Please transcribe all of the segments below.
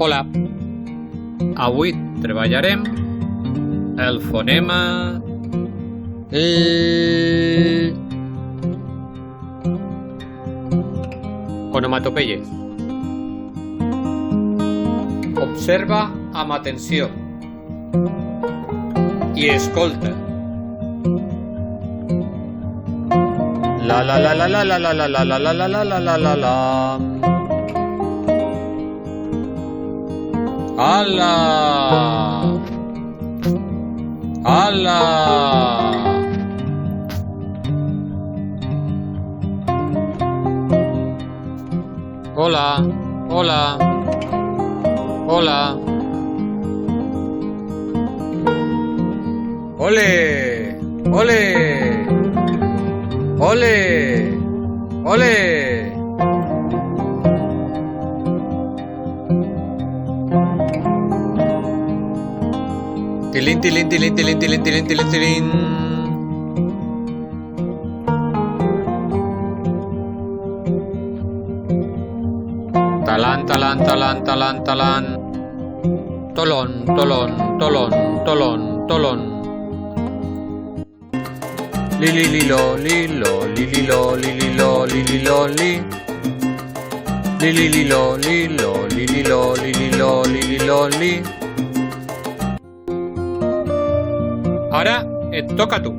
Hola, avui treballarem el fonema L. Onomatopeyes. Observa amb atenció i escolta. La la la la la la la la la la la la la la la la la. Ala. Ala. Hola, hola, hola. Ole, ole, ole, ole. Tilín, tilín, tilín, tilín, tilín, tilín, tilín, tilín. Talán, talán, talán, talán, talán. Tolón, tolón, tolón, tolón, tolón. Lili, lilo, lilo, lililo, lililo, lililo, li. Lili, lilo, lilo, lililo, lililo, lililo, li. Ara et toca a tu.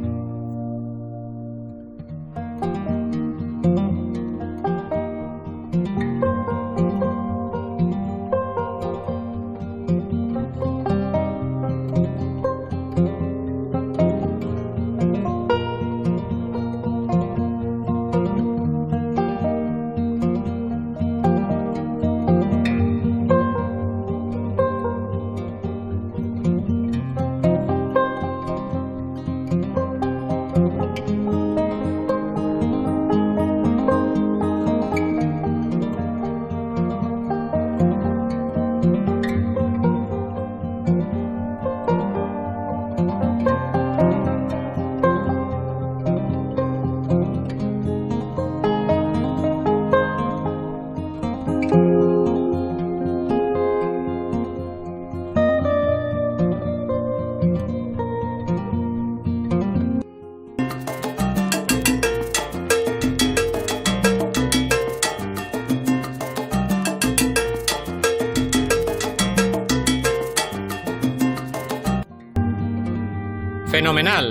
Fenomenal.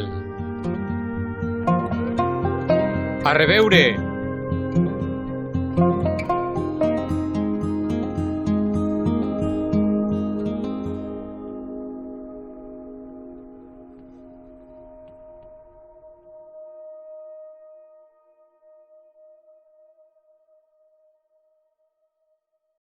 A reveure.